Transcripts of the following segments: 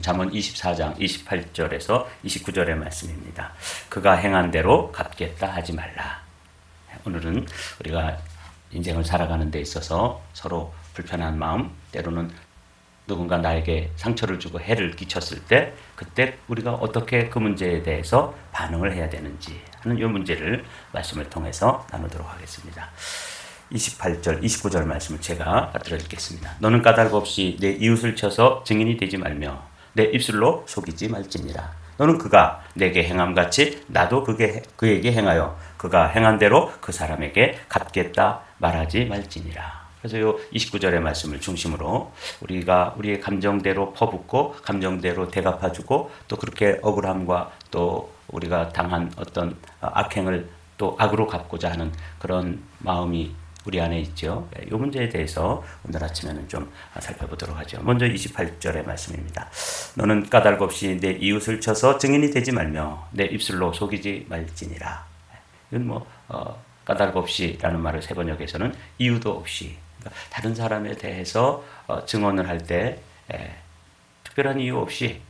잠언 24장 28절에서 29절의 말씀입니다. 그가 행한 대로 갚겠다 하지 말라. 오늘은 우리가 인생을 살아가는 데 있어서 서로 불편한 마음, 때로는 누군가 나에게 상처를 주고 해를 끼쳤을 때 그때 우리가 어떻게 그 문제에 대해서 반응을 해야 되는지 하는 이 문제를 말씀을 통해서 나누도록 하겠습니다. 28절, 29절 말씀을 제가 받들어 읽겠습니다. 너는 까닭 없이 내 이웃을 쳐서 증인이 되지 말며 내 입술로 속이지 말지니라. 너는 그가 내게 행함같이 나도 그에게 행하여 그가 행한 대로 그 사람에게 갚겠다 말하지 말지니라. 그래서 이 29절의 말씀을 중심으로 우리가 우리의 감정대로 퍼붓고 감정대로 대갚아주고 또 그렇게 억울함과 또 우리가 당한 어떤 악행을 또 악으로 갚고자 하는 그런 마음이 우리 안에 있죠. 이 문제에 대해서 오늘 아침에는 좀 살펴보도록 하죠. 먼저 28절의 말씀입니다. 너는 까닭 없이 내 이웃을 쳐서 증인이 되지 말며 내 입술로 속이지 말지니라. 이건 까닭 없이라는 말을 세 번역에서는 이유도 없이, 그러니까 다른 사람에 대해서 증언을 할 때 특별한 이유 없이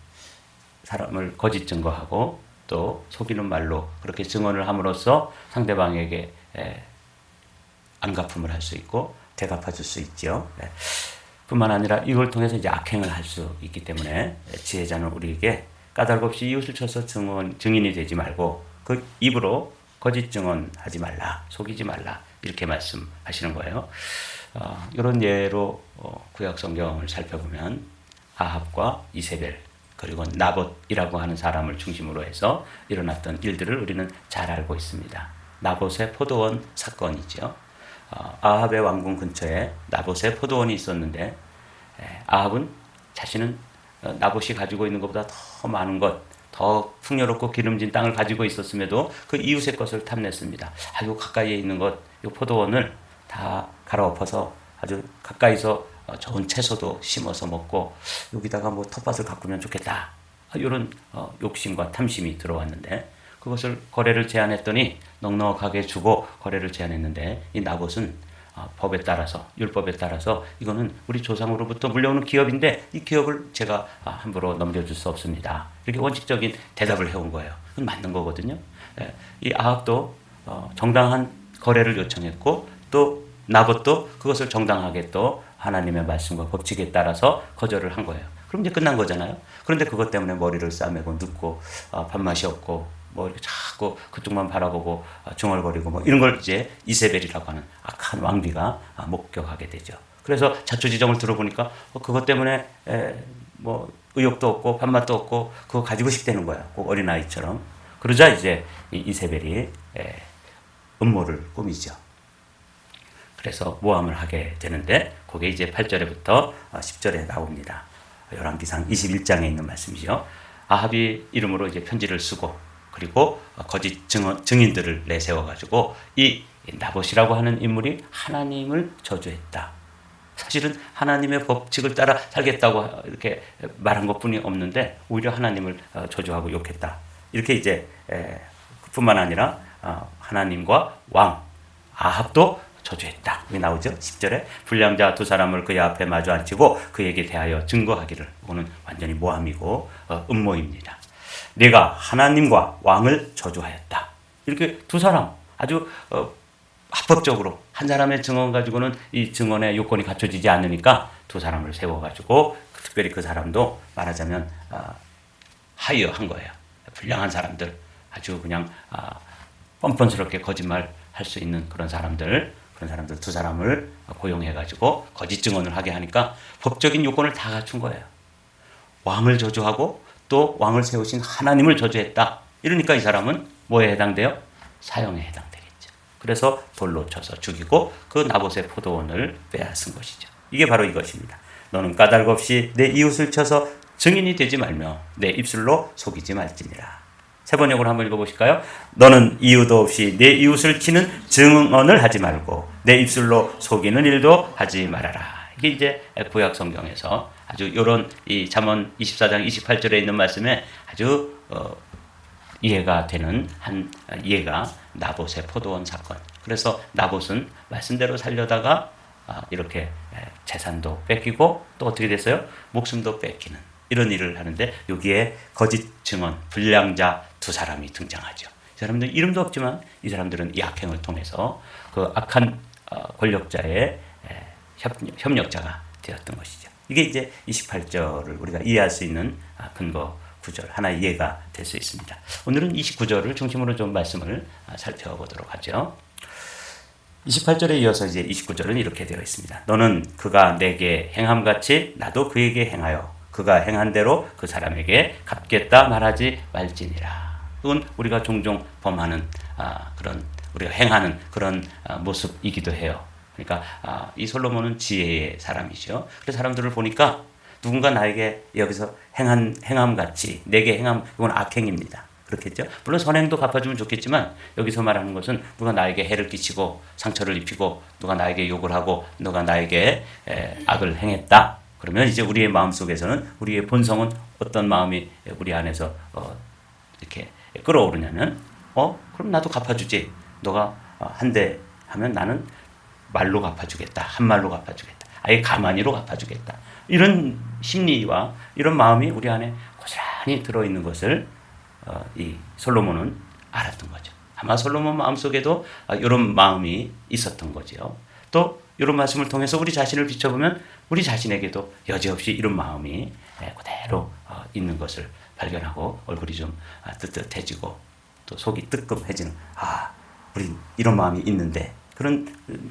사람을 거짓 증거하고 또 속이는 말로 그렇게 증언을 함으로써 상대방에게 안갚음을 할 수 있고 되갚아줄 수 있죠. 뿐만 아니라 이걸 통해서 이제 악행을 할 수 있기 때문에 지혜자는 우리에게 까닭 없이 이웃을 쳐서 증인이 되지 말고 그 입으로 거짓 증언하지 말라, 속이지 말라 이렇게 말씀하시는 거예요. 이런 예로 구약 성경을 살펴보면 아합과 이세벨 그리고 나봇이라고 하는 사람을 중심으로 해서 일어났던 일들을 우리는 잘 알고 있습니다. 나봇의 포도원 사건이죠. 아합의 왕궁 근처에 나봇의 포도원이 있었는데 아합은 자신은 나봇이 가지고 있는 것보다 더 많은 것, 더 풍요롭고 기름진 땅을 가지고 있었음에도 그 이웃의 것을 탐냈습니다. 아주 가까이에 있는 것, 이 포도원을 다 갈아엎어서 아주 가까이서 좋은 채소도 심어서 먹고 여기다가 텃밭을 가꾸면 좋겠다. 이런 욕심과 탐심이 들어왔는데 그것을 거래를 제안했더니 넉넉하게 주고 거래를 제안했는데 이 나봇은 법에 따라서 율법에 따라서 이거는 우리 조상으로부터 물려오는 기업인데 이 기업을 제가 함부로 넘겨줄 수 없습니다. 이렇게 원칙적인 대답을 해온 거예요. 그건 맞는 거거든요. 이 아합도 정당한 거래를 요청했고 또 나봇도 그것을 정당하게 또 하나님의 말씀과 법칙에 따라서 거절을 한 거예요. 그럼 이제 끝난 거잖아요. 그런데 그것 때문에 머리를 싸매고 눕고 밥맛이 없고 이렇게 자꾸 그쪽만 바라보고 중얼거리고 이런 걸 이제 이세벨이라고 하는 악한 왕비가 목격하게 되죠. 그래서 자초지종을 들어보니까 그것 때문에 의욕도 없고 밥맛도 없고 그거 가지고 싶다는 거야. 꼭 어린아이처럼. 그러자 이제 이세벨이 음모를 꾸미죠. 그래서 모함을 하게 되는데 그게 이제 8절부터 10절에 나옵니다. 열왕기상 21장에 있는 말씀이죠. 아합이 이름으로 이제 편지를 쓰고 그리고 거짓 증인들을 내세워가지고 이 나봇이라고 하는 인물이 하나님을 저주했다. 사실은 하나님의 법칙을 따라 살겠다고 이렇게 말한 것뿐이 없는데 오히려 하나님을 저주하고 욕했다. 이렇게 이제 뿐만 아니라 하나님과 왕 아합도 저주했다. 여기 나오죠. 10절에 불량자 두 사람을 그의 앞에 마주 앉히고 그에게 대하여 증거하기를. 이거는 완전히 모함이고 음모입니다. 내가 하나님과 왕을 저주하였다. 이렇게 두 사람 아주 합법적으로 한 사람의 증언 가지고는 이 증언의 요건이 갖춰지지 않으니까 두 사람을 세워가지고 특별히 그 사람도 말하자면 하이어한 거예요. 불량한 사람들 아주 그냥 뻔뻔스럽게 거짓말 할 수 있는 그런 사람들 두 사람을 고용해가지고 거짓 증언을 하게 하니까 법적인 요건을 다 갖춘 거예요. 왕을 저주하고 또 왕을 세우신 하나님을 저주했다. 이러니까 이 사람은 뭐에 해당돼요? 사형에 해당되겠죠. 그래서 돌로 쳐서 죽이고 그 나봇의 포도원을 빼앗은 것이죠. 이게 바로 이것입니다. 너는 까닭 없이 내 이웃을 쳐서 증인이 되지 말며 내 입술로 속이지 말지니라. 세 번역으로 한번 읽어보실까요? 너는 이유도 없이 내 이웃을 치는 증언을 하지 말고 내 입술로 속이는 일도 하지 말아라. 이게 이제 구약 성경에서 아주 이런 이 잠언 24장 28절에 있는 말씀에 아주 이해가 되는 한 예가 나봇의 포도원 사건. 그래서 나봇은 말씀대로 살려다가 이렇게 재산도 뺏기고 또 어떻게 됐어요? 목숨도 뺏기는 이런 일을 하는데 여기에 거짓 증언, 불량자 두 사람이 등장하죠. 이 사람들은 이름도 없지만 이 사람들은 이 악행을 통해서 그 악한 권력자의 협력자가 되었던 것이죠. 이게 이제 28절을 우리가 이해할 수 있는 근거 구절, 하나의 이해가 될 수 있습니다. 오늘은 29절을 중심으로 좀 말씀을 살펴보도록 하죠. 28절에 이어서 이제 29절은 이렇게 되어 있습니다. 너는 그가 내게 행함같이 나도 그에게 행하여 그가 행한 대로 그 사람에게 갚겠다 말하지 말지니라. 그건 우리가 종종 범하는 그런 우리가 행하는 그런 모습이기도 해요. 그러니까 이 솔로몬은 지혜의 사람이죠. 그래서 사람들을 보니까 누군가 나에게 여기서 행함같이 내게 행함, 이건 악행입니다. 그렇겠죠? 물론 선행도 갚아주면 좋겠지만 여기서 말하는 것은 누가 나에게 해를 끼치고 상처를 입히고 누가 나에게 욕을 하고 누가 나에게 악을 행했다. 그러면 이제 우리의 마음속에서는 우리의 본성은 어떤 마음이 우리 안에서 이렇게 끌어오르냐면 그럼 나도 갚아주지. 너가 한 대 하면 나는 말로 갚아주겠다. 한 말로 갚아주겠다. 아예 가만히로 갚아주겠다. 이런 심리와 이런 마음이 우리 안에 고스란히 들어있는 것을 이 솔로몬은 알았던 거죠. 아마 솔로몬 마음속에도 이런 마음이 있었던 거죠. 또 이런 말씀을 통해서 우리 자신을 비춰보면 우리 자신에게도 여지없이 이런 마음이 그대로 있는 것을 발견하고 얼굴이 좀 뜨뜻해지고 또 속이 뜨끔해지는 우리 이런 마음이 있는데 그런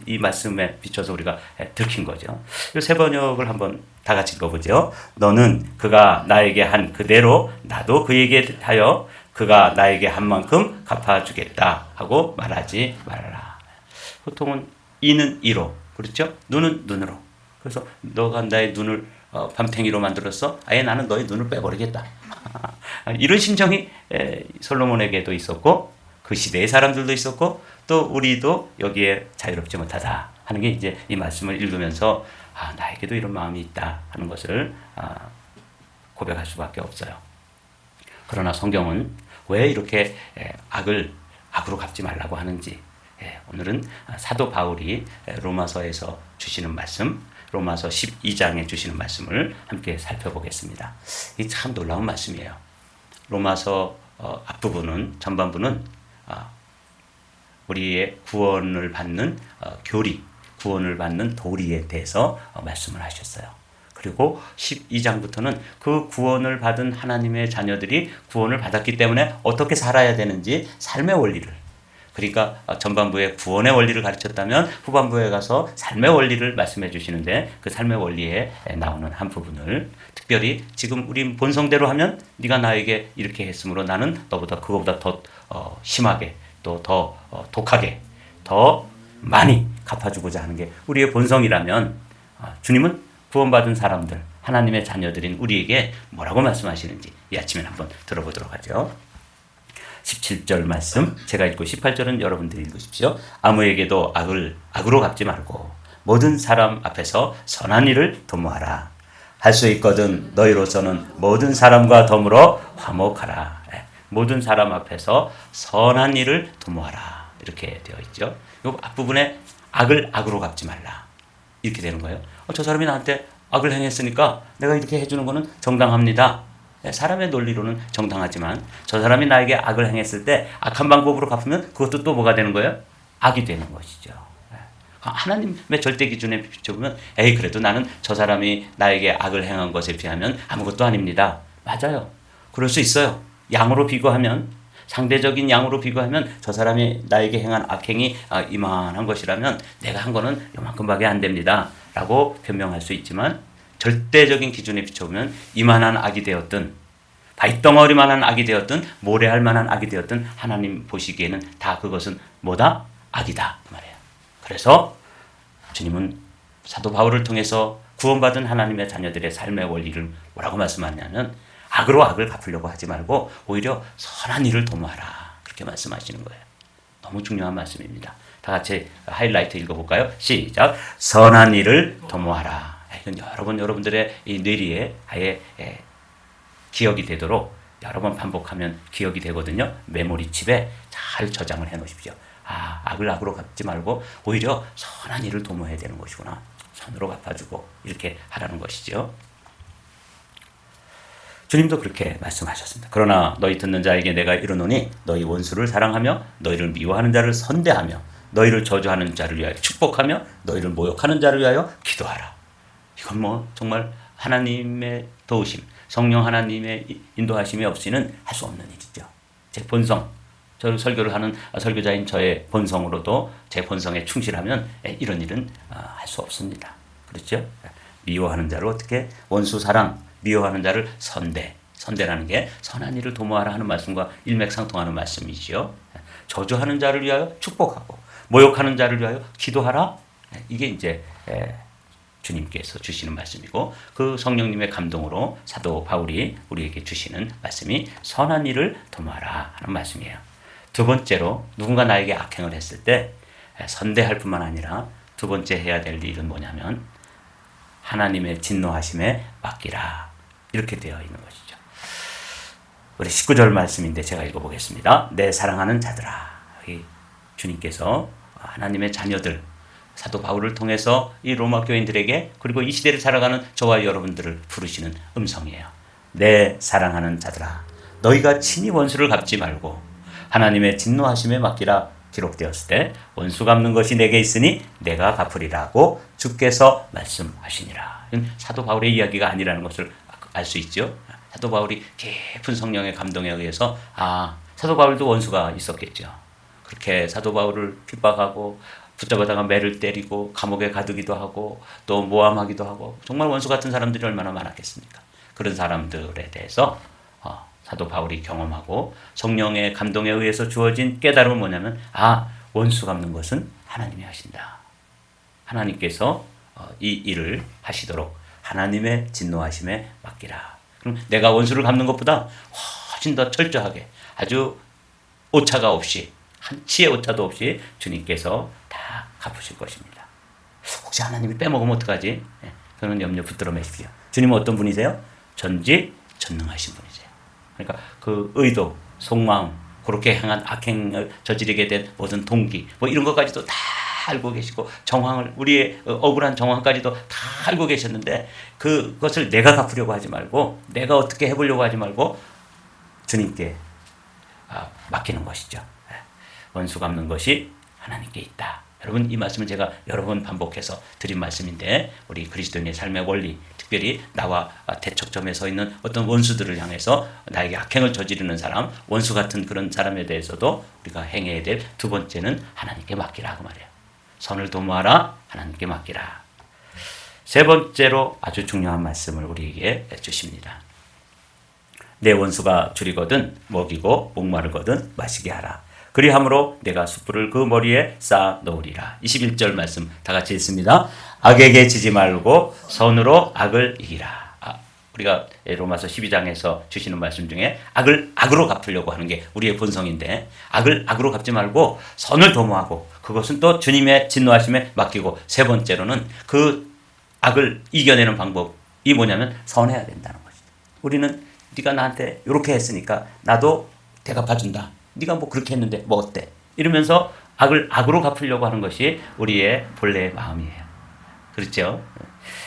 이 말씀에 비춰서 우리가 들킨 거죠. 이 세 번역을 한번 다 같이 읽어보죠. 너는 그가 나에게 한 그대로 나도 그에게 하여 그가 나에게 한 만큼 갚아주겠다 하고 말하지 말아라. 보통은 이는 이로, 그렇죠? 눈은 눈으로. 그래서 너가 나의 눈을 밤탱이로 만들었어. 아예 나는 너의 눈을 빼버리겠다. 이런 심정이 솔로몬에게도 있었고 그 시대의 사람들도 있었고 또 우리도 여기에 자유롭지 못하다 하는 게 이제 이 말씀을 읽으면서 나에게도 이런 마음이 있다 하는 것을 고백할 수밖에 없어요. 그러나 성경은 왜 이렇게 악으로 갚지 말라고 하는지 오늘은 사도 바울이 로마서에서 주시는 말씀, 로마서 12장에 주시는 말씀을 함께 살펴보겠습니다. 이 참 놀라운 말씀이에요. 로마서 앞부분은 전반부는 우리의 구원을 받는 교리, 구원을 받는 도리에 대해서 말씀을 하셨어요. 그리고 12장부터는 그 구원을 받은 하나님의 자녀들이 구원을 받았기 때문에 어떻게 살아야 되는지 삶의 원리를, 그러니까 전반부에 구원의 원리를 가르쳤다면 후반부에 가서 삶의 원리를 말씀해 주시는데 그 삶의 원리에 나오는 한 부분을 특별히 지금 우리 본성대로 하면 네가 나에게 이렇게 했으므로 나는 너보다 그거보다 더 심하게 또 더 독하게 더 많이 갚아주고자 하는 게 우리의 본성이라면 주님은 구원받은 사람들, 하나님의 자녀들인 우리에게 뭐라고 말씀하시는지 이 아침에 한번 들어보도록 하죠. 17절 말씀 제가 읽고 18절은 여러분들이 읽으십시오. 아무에게도 악으로 갚지 말고 모든 사람 앞에서 선한 일을 도모하라. 할 수 있거든 너희로서는 모든 사람과 더불어 화목하라. 모든 사람 앞에서 선한 일을 도모하라. 이렇게 되어 있죠. 이 앞부분에 악으로 갚지 말라. 이렇게 되는 거예요. 저 사람이 나한테 악을 행했으니까 내가 이렇게 해주는 거는 정당합니다. 사람의 논리로는 정당하지만 저 사람이 나에게 악을 행했을 때 악한 방법으로 갚으면 그것도 또 뭐가 되는 거예요? 악이 되는 것이죠. 하나님의 절대 기준에 비춰보면 그래도 나는 저 사람이 나에게 악을 행한 것에 비하면 아무것도 아닙니다. 맞아요. 그럴 수 있어요. 양으로 비교하면, 상대적인 양으로 비교하면 저 사람이 나에게 행한 악행이 이만한 것이라면 내가 한 거는 요만큼밖에 안 됩니다 라고 변명할 수 있지만 절대적인 기준에 비춰보면 이만한 악이 되었든 바위덩어리만한 악이 되었든 모래알 만한 악이 되었든 하나님 보시기에는 다 그것은 뭐다? 악이다 그 말이에요. 그래서 주님은 사도 바울을 통해서 구원받은 하나님의 자녀들의 삶의 원리를 뭐라고 말씀하냐면 악으로 악을 갚으려고 하지 말고 오히려 선한 일을 도모하라. 그렇게 말씀하시는 거예요. 너무 중요한 말씀입니다. 다 같이 하이라이트 읽어볼까요? 시작. 선한 일을 도모하라. 이건 여러분들의 이 뇌리에 아예 기억이 되도록 여러 번 반복하면 기억이 되거든요. 메모리 칩에 잘 저장을 해 놓으십시오. 악을 악으로 갚지 말고 오히려 선한 일을 도모해야 되는 것이구나. 선으로 갚아주고 이렇게 하라는 것이죠. 주님도 그렇게 말씀하셨습니다. 그러나 너희 듣는 자에게 내가 이르노니 너희 원수를 사랑하며 너희를 미워하는 자를 선대하며 너희를 저주하는 자를 위하여 축복하며 너희를 모욕하는 자를 위하여 기도하라. 이건 뭐 정말 하나님의 도우심, 성령 하나님의 인도하심이 없이는 할 수 없는 일이죠. 제 본성, 저 설교를 하는 설교자인 저의 본성으로도 제 본성에 충실하면 이런 일은 할 수 없습니다. 그렇죠? 미워하는 자를 어떻게 원수 사랑, 미워하는 자를 선대라는 게 선한 일을 도모하라 하는 말씀과 일맥상통하는 말씀이지요. 저주하는 자를 위하여 축복하고 모욕하는 자를 위하여 기도하라. 이게 이제 주님께서 주시는 말씀이고 그 성령님의 감동으로 사도 바울이 우리에게 주시는 말씀이 선한 일을 도모하라 하는 말씀이에요. 두 번째로 누군가 나에게 악행을 했을 때 선대할 뿐만 아니라 두 번째 해야 될 일은 뭐냐면 하나님의 진노하심에 맡기라. 이렇게 되어 있는 것이죠. 우리 19절 말씀인데 제가 읽어보겠습니다. 내 사랑하는 자들아. 여기 주님께서 하나님의 자녀들 사도 바울을 통해서 이 로마 교인들에게 그리고 이 시대를 살아가는 저와 여러분들을 부르시는 음성이에요. 내 사랑하는 자들아. 너희가 친히 원수를 갚지 말고 하나님의 진노하심에 맡기라. 기록되었을 때 원수 갚는 것이 내게 있으니 내가 갚으리라고 주께서 말씀하시니라. 이건 사도 바울의 이야기가 아니라는 것을 알 수 있죠. 사도 바울이 깊은 성령의 감동에 의해서 사도 바울도 원수가 있었겠죠. 그렇게 사도 바울을 핍박하고 붙잡아다가 매를 때리고 감옥에 가두기도 하고 또 모함하기도 하고 정말 원수 같은 사람들이 얼마나 많았겠습니까? 그런 사람들에 대해서 사도 바울이 경험하고 성령의 감동에 의해서 주어진 깨달음은 뭐냐면 원수 갚는 것은 하나님이 하신다. 하나님께서 이 일을 하시도록 하나님의 진노하심에 맡기라. 그럼 내가 원수를 갚는 것보다 훨씬 더 철저하게 아주 오차가 없이 한치의 오차도 없이 주님께서 다 갚으실 것입니다. 혹시 하나님이 빼먹으면 어떡하지? 그런 염려 붙들어 매십시오. 주님은 어떤 분이세요? 전지전능하신 분이세요. 그러니까 그 의도, 속마음, 그렇게 향한 악행을 저지르게 된 모든 동기, 뭐 이런 것까지도 다 알고 계시고 정황을 우리의 억울한 정황까지도 다 알고 계셨는데 그것을 내가 갚으려고 하지 말고 내가 어떻게 해보려고 하지 말고 주님께 맡기는 것이죠. 원수 갚는 것이 하나님께 있다. 여러분 이 말씀을 제가 여러 번 반복해서 드린 말씀인데 우리 그리스도인의 삶의 원리 특별히 나와 대척점에 서 있는 어떤 원수들을 향해서 나에게 악행을 저지르는 사람 원수 같은 그런 사람에 대해서도 우리가 행해야 될 두 번째는 하나님께 맡기라 그 말이에요. 선을 도모하라 하나님께 맡기라. 세 번째로 아주 중요한 말씀을 우리에게 주십니다. 내 원수가 줄이거든 먹이고 목마르거든 마시게 하라. 그리함으로 내가 숯불을 그 머리에 쌓아 놓으리라. 21절 말씀 다 같이 읽습니다. 악에게 지지 말고 선으로 악을 이기라. 우리가 로마서 12장에서 주시는 말씀 중에 악을 악으로 갚으려고 하는 게 우리의 본성인데 악을 악으로 갚지 말고 선을 도모하고 그것은 또 주님의 진노하심에 맡기고 세 번째로는 그 악을 이겨내는 방법이 뭐냐면 선해야 된다는 것이죠. 우리는 네가 나한테 이렇게 했으니까 나도 대갚아준다. 네가 뭐 그렇게 했는데 뭐 어때? 이러면서 악을 악으로 갚으려고 하는 것이 우리의 본래의 마음이에요. 그렇죠?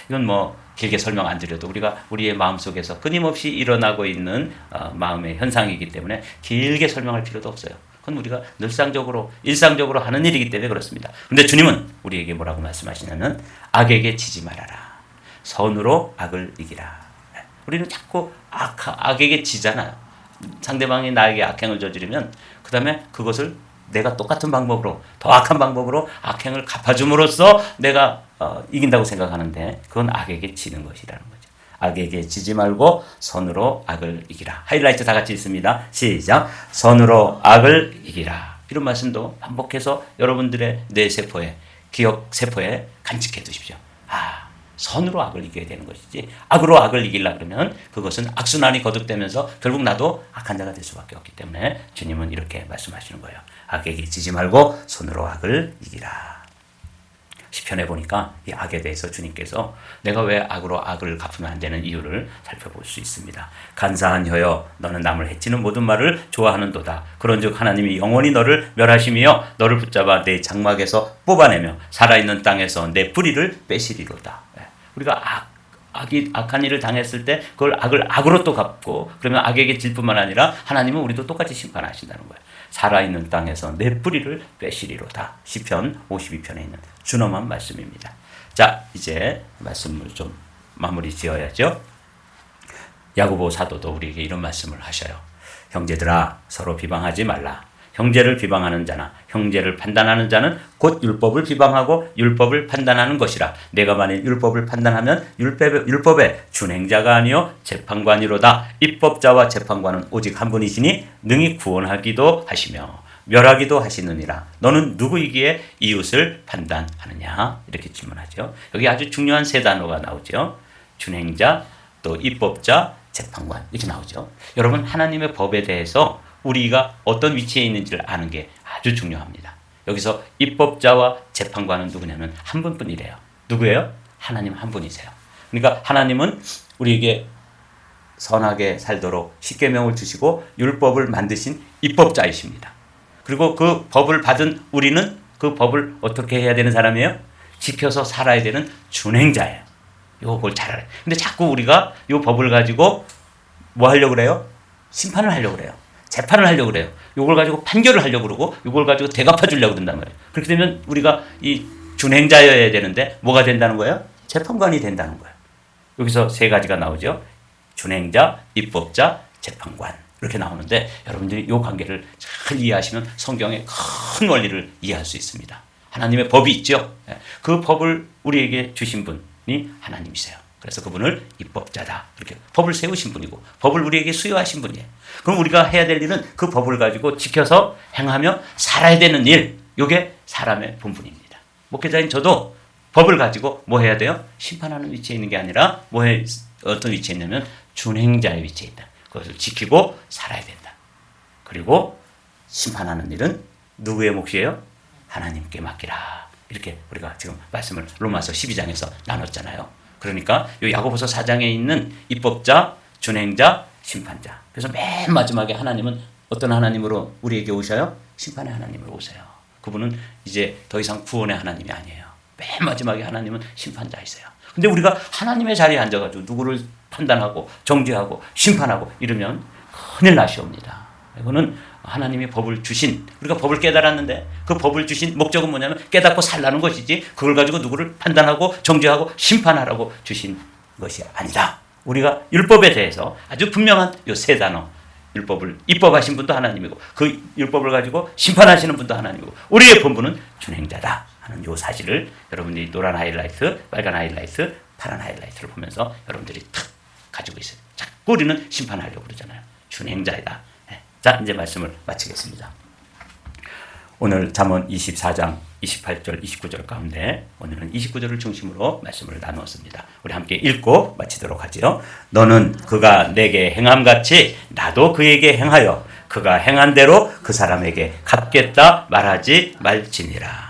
이건 뭐 길게 설명 안 드려도 우리가 우리의 마음속에서 끊임없이 일어나고 있는 마음의 현상이기 때문에 길게 설명할 필요도 없어요. 그건 우리가 늘상적으로 일상적으로 하는 일이기 때문에 그렇습니다. 그런데 주님은 우리에게 뭐라고 말씀하시냐면 악에게 지지 말아라. 선으로 악을 이기라. 우리는 자꾸 악에게 지잖아요. 상대방이 나에게 악행을 저지르면 그 다음에 그것을 내가 똑같은 방법으로 더 악한 방법으로 악행을 갚아줌으로써 내가 이긴다고 생각하는데 그건 악에게 지는 것이라는 거죠. 악에게 지지 말고 선으로 악을 이기라. 하이라이트 다 같이 읽습니다. 시작. 선으로 악을 이기라. 이런 말씀도 반복해서 여러분들의 뇌세포에 기억 세포에 간직해 두십시오. 선으로 악을 이겨야 되는 것이지 악으로 악을 이기려 그러면 그것은 악순환이 거듭되면서 결국 나도 악한 자가 될 수밖에 없기 때문에 주님은 이렇게 말씀하시는 거예요. 악에게 지지 말고 손으로 악을 이기라. 시편에 보니까 이 악에 대해서 주님께서 내가 왜 악으로 악을 갚으면 안 되는 이유를 살펴볼 수 있습니다. 간사한 혀여 너는 남을 해치는 모든 말을 좋아하는도다. 그런즉 하나님이 영원히 너를 멸하시며 너를 붙잡아 내 장막에서 뽑아내며 살아있는 땅에서 내 뿌리를 빼시리로다. 우리가 악한 일을 당했을 때 그걸 악을 악으로 또 갚고 그러면 악에게 질 뿐만 아니라 하나님은 우리도 똑같이 심판하신다는 거예요. 살아있는 땅에서 내 뿌리를 빼시리로다. 시편 52편에 있는 준엄한 말씀입니다. 자, 이제 말씀을 좀 마무리 지어야죠. 야고보 사도도 우리에게 이런 말씀을 하셔요. 형제들아 서로 비방하지 말라. 형제를 비방하는 자나 형제를 판단하는 자는 곧 율법을 비방하고 율법을 판단하는 것이라. 내가 만일 율법을 판단하면 율법의 준행자가 아니요 재판관이로다. 입법자와 재판관은 오직 한 분이시니 능히 구원하기도 하시며 멸하기도 하시느니라. 너는 누구이기에 이웃을 판단하느냐? 이렇게 질문하죠. 여기 아주 중요한 세 단어가 나오죠. 준행자, 또 입법자, 재판관 이렇게 나오죠. 여러분 하나님의 법에 대해서 우리가 어떤 위치에 있는지를 아는 게 아주 중요합니다. 여기서 입법자와 재판관은 누구냐면 한 분뿐이래요. 누구예요? 하나님 한 분이세요. 그러니까 하나님은 우리에게 선하게 살도록 십계명을 주시고 율법을 만드신 입법자이십니다. 그리고 그 법을 받은 우리는 그 법을 어떻게 해야 되는 사람이에요? 지켜서 살아야 되는 준행자예요. 이걸 잘 알아요. 근데 자꾸 우리가 이 법을 가지고 뭐 하려고 그래요? 심판을 하려고 그래요. 재판을 하려고 그래요. 이걸 가지고 판결을 하려고 그러고 이걸 가지고 대갚아 주려고 든단 말이에요. 그렇게 되면 우리가 이 준행자여야 되는데 뭐가 된다는 거예요? 재판관이 된다는 거예요. 여기서 세 가지가 나오죠. 준행자, 입법자, 재판관 이렇게 나오는데 여러분들이 이 관계를 잘 이해하시면 성경의 큰 원리를 이해할 수 있습니다. 하나님의 법이 있죠. 그 법을 우리에게 주신 분이 하나님이세요. 그래서 그분을 입법자다. 이렇게 법을 세우신 분이고 법을 우리에게 수여하신 분이에요. 그럼 우리가 해야 될 일은 그 법을 가지고 지켜서 행하며 살아야 되는 일. 이게 사람의 본분입니다. 목회자인 저도 법을 가지고 뭐 해야 돼요? 심판하는 위치에 있는 게 아니라 어떤 위치에 있냐면 준행자의 위치에 있다. 그것을 지키고 살아야 된다. 그리고 심판하는 일은 누구의 몫이에요? 하나님께 맡기라. 이렇게 우리가 지금 말씀을 로마서 12장에서 나눴잖아요. 그러니까 이 야고보서 4장에 있는 입법자, 준행자, 심판자. 그래서 맨 마지막에 하나님은 어떤 하나님으로 우리에게 오셔요? 심판의 하나님으로 오세요. 그분은 이제 더 이상 구원의 하나님이 아니에요. 맨 마지막에 하나님은 심판자이세요. 근데 우리가 하나님의 자리에 앉아가지고 누구를 판단하고 정죄하고 심판하고 이러면 큰일 나시옵니다. 이거는 하나님이 법을 주신, 우리가 법을 깨달았는데 그 법을 주신 목적은 뭐냐면 깨닫고 살라는 것이지 그걸 가지고 누구를 판단하고 정죄하고 심판하라고 주신 것이 아니다. 우리가 율법에 대해서 아주 분명한 이 세 단어, 율법을 입법하신 분도 하나님이고 그 율법을 가지고 심판하시는 분도 하나님이고 우리의 본분은 준행자다 하는 이 사실을 여러분들이 노란 하이라이트, 빨간 하이라이트, 파란 하이라이트를 보면서 여러분들이 탁 가지고 있어요. 자꾸 우리는 심판하려고 그러잖아요. 준행자이다. 자, 이제 말씀을 마치겠습니다. 오늘 잠언 24장 28절, 29절 가운데 오늘은 29절을 중심으로 말씀을 나누었습니다. 우리 함께 읽고 마치도록 하지요. 너는 그가 내게 행함같이 나도 그에게 행하여 그가 행한 대로 그 사람에게 갚겠다 말하지 말지니라.